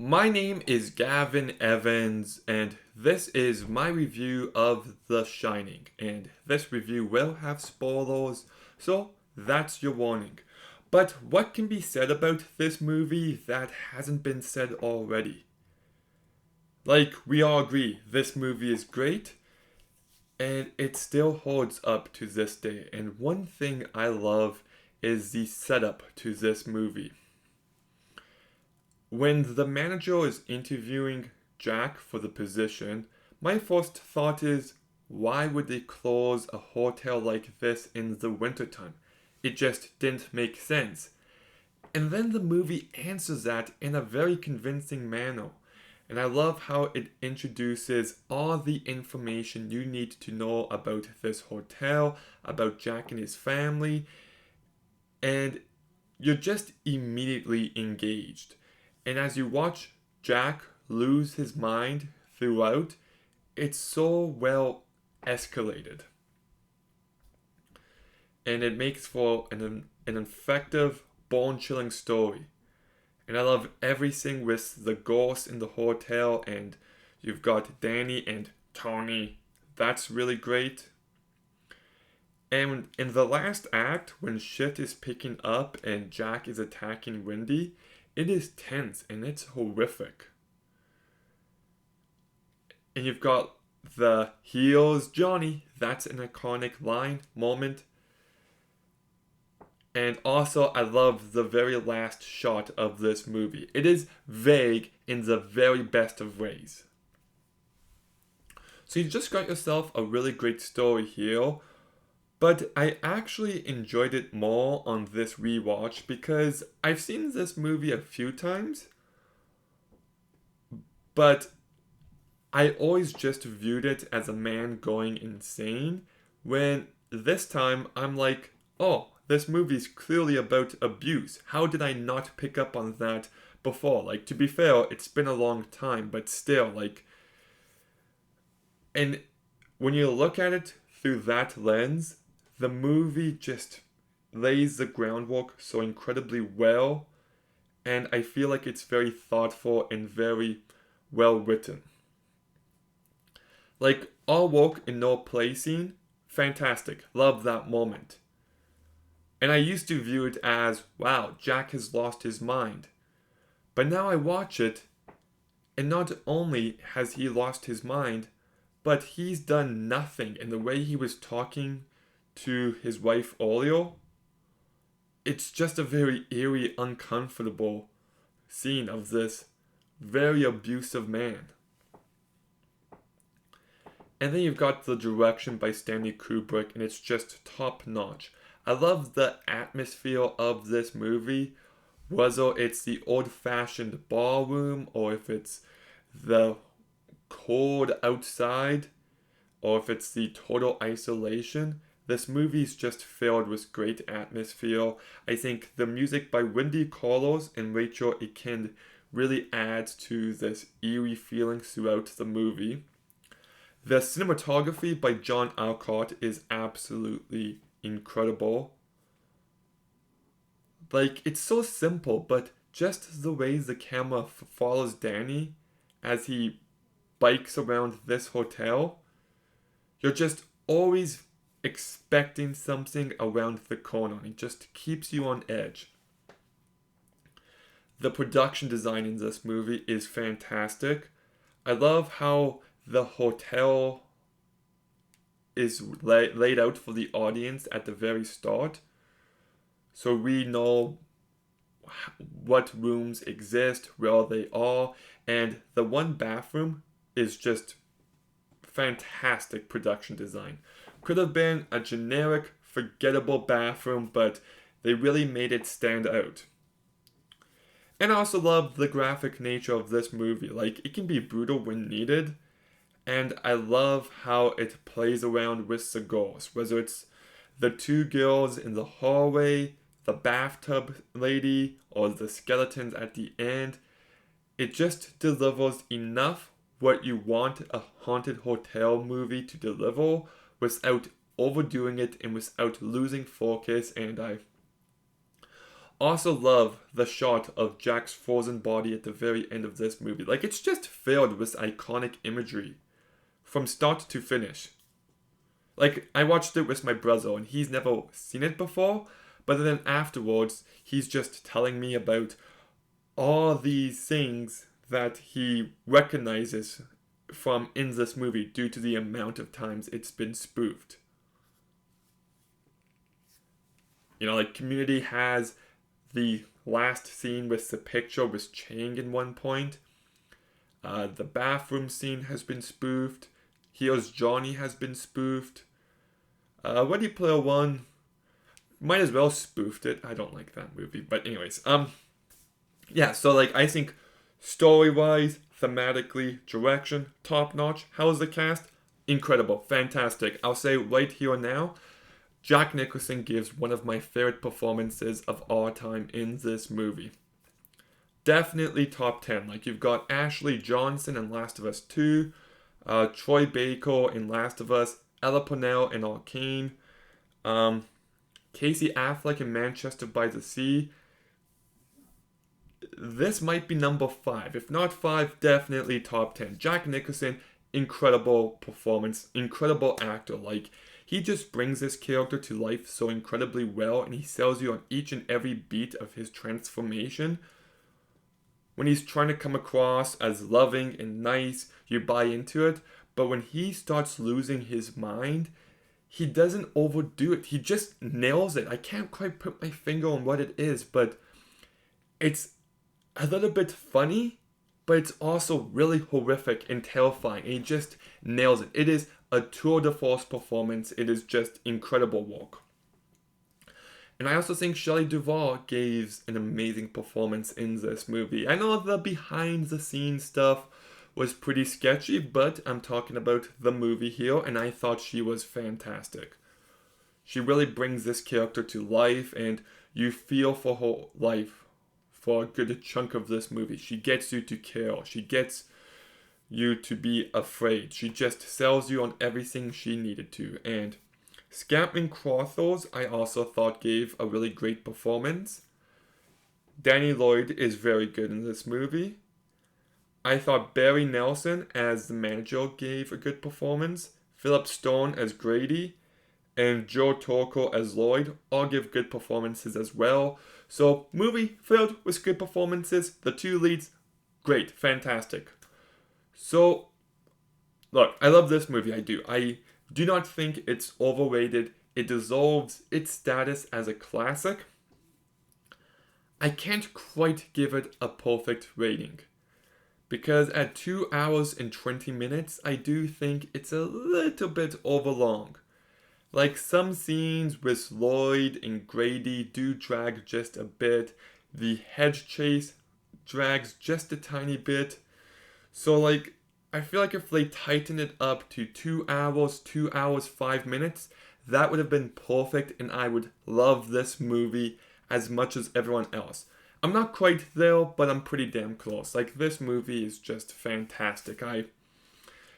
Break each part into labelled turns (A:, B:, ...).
A: My name is Gavin Evans, and this is my review of The Shining. And this review will have spoilers, so that's your warning. But what can be said about this movie that hasn't been said already? Like, we all agree, this movie is great, and it still holds up to this day. And one thing I love is the setup to this movie. When the manager is interviewing Jack for the position, my first thought is, why would they close a hotel like this in the wintertime? It just didn't make sense. And then the movie answers that in a very convincing manner. And I love how it introduces all the information you need to know about this hotel, about Jack and his family, and you're just immediately engaged. And as you watch Jack lose his mind throughout, it's so well escalated. And it makes for an effective, bone chilling story. And I love everything with the ghosts in the hotel, and you've got Danny and Tony. That's really great. And in the last act, when shit is picking up and Jack is attacking Wendy, it is tense and it's horrific. And you've got the heels Johnny. That's an iconic line, moment. And also, I love the very last shot of this movie. It is vague in the very best of ways. So you just got yourself a really great story here. But I actually enjoyed it more on this rewatch because I've seen this movie a few times, but I always just viewed it as a man going insane, when this time I'm like, oh, this movie's clearly about abuse. How did I not pick up on that before? Like, to be fair, it's been a long time, but still, like, and when you look at it through that lens, the movie just lays the groundwork so incredibly well, and I feel like it's very thoughtful and very well written. Like, all work and no play scene, fantastic. Love that moment. And I used to view it as, wow, Jack has lost his mind. But now I watch it, and not only has he lost his mind, but he's done nothing. And the way he was talking to his wife Olio, it's just a very eerie, uncomfortable scene of this very abusive man. And then you've got the direction by Stanley Kubrick, and it's just top notch. I love the atmosphere of this movie, whether it's the old fashioned ballroom, or if it's the cold outside, or if it's the total isolation. This movie's just filled with great atmosphere. I think the music by Wendy Carlos and Rachel Ekind really adds to this eerie feeling throughout the movie. The cinematography by John Alcott is absolutely incredible. Like, it's so simple, but just the way the camera follows Danny as he bikes around this hotel, you're just always expecting something around the corner. It just keeps you on edge. The production design in this movie is fantastic. I love how the hotel is laid out for the audience at the very start. So we know what rooms exist, where they are, and the one bathroom is just fantastic production design. Could have been a generic, forgettable bathroom, but they really made it stand out. And I also love the graphic nature of this movie. Like, it can be brutal when needed, and I love how it plays around with the ghosts, whether it's the two girls in the hallway, the bathtub lady, or the skeletons at the end. It just delivers enough what you want a haunted hotel movie to deliver without overdoing it and without losing focus. And I Also love the shot of Jack's frozen body at the very end of this movie. Like, it's just filled with iconic imagery from start to finish. Like, I watched it with my brother and he's never seen it before, but then afterwards, he's just telling me about all these things that he recognizes from in this movie due to the amount of times it's been spoofed. You know, like Community has the last scene with the picture with Chang in one point. The bathroom scene has been spoofed. Here's Johnny has been spoofed. Ready Player One might as well spoofed it. I don't like that movie, but anyways, yeah. So like, I think story-wise, thematically, direction, top notch. How's the cast? Incredible, fantastic. I'll say right here and now, Jack Nicholson gives one of my favorite performances of all time in this movie. Definitely top 10. Like, you've got Ashley Johnson in Last of Us 2, Troy Baker in Last of Us, Ella Purnell in Arcane, Casey Affleck in Manchester by the Sea. This might be number 5. If not 5, definitely top 10. Jack Nicholson, incredible performance, incredible actor. Like, he just brings this character to life so incredibly well, and he sells you on each and every beat of his transformation. When he's trying to come across as loving and nice, you buy into it. But when he starts losing his mind, he doesn't overdo it. He just nails it. I can't quite put my finger on what it is, but it's a little bit funny, but it's also really horrific and terrifying. And he just nails it. It is a tour de force performance. It is just incredible work. And I also think Shelley Duvall gave an amazing performance in this movie. I know the behind the scenes stuff was pretty sketchy, but I'm talking about the movie here, and I thought she was fantastic. She really brings this character to life, and you feel for her life for a good chunk of this movie. She gets you to care. She gets you to be afraid. She just sells you on everything she needed to. And Scampman Crawford, I also thought gave a really great performance. Danny Lloyd is very good in this movie. I thought Barry Nelson as the manager gave a good performance. Philip Stone as Grady and Joe Turco as Lloyd all give good performances as well. So, movie filled with good performances. The two leads, great, fantastic. So, look, I love this movie, I do. I do not think it's overrated. It deserves its status as a classic. I can't quite give it a perfect rating, because at 2 hours and 20 minutes, I do think it's a little bit overlong. Like, some scenes with Lloyd and Grady do drag just a bit. The hedge chase drags just a tiny bit. So, like, I feel like if they tighten it up to 2 hours, 5 minutes, that would have been perfect, and I would love this movie as much as everyone else. I'm not quite there, but I'm pretty damn close. Like, this movie is just fantastic. I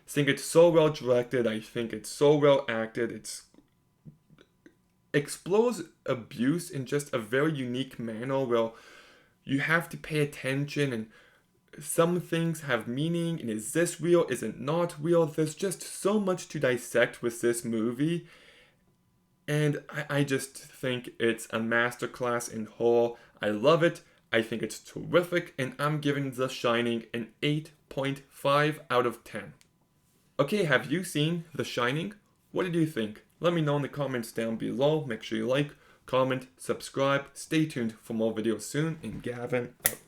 A: think it's so well directed. I think it's so well acted. It explores abuse in just a very unique manner where you have to pay attention, and some things have meaning, and is this real, is it not real? There's just so much to dissect with this movie, and I just think it's a masterclass in horror. I love it. I think it's terrific, and I'm giving The Shining an 8.5 out of 10. Okay, have you seen The Shining? What did you think? Let me know in the comments down below. Make sure you like, comment, subscribe. Stay tuned for more videos soon, and Gavin out.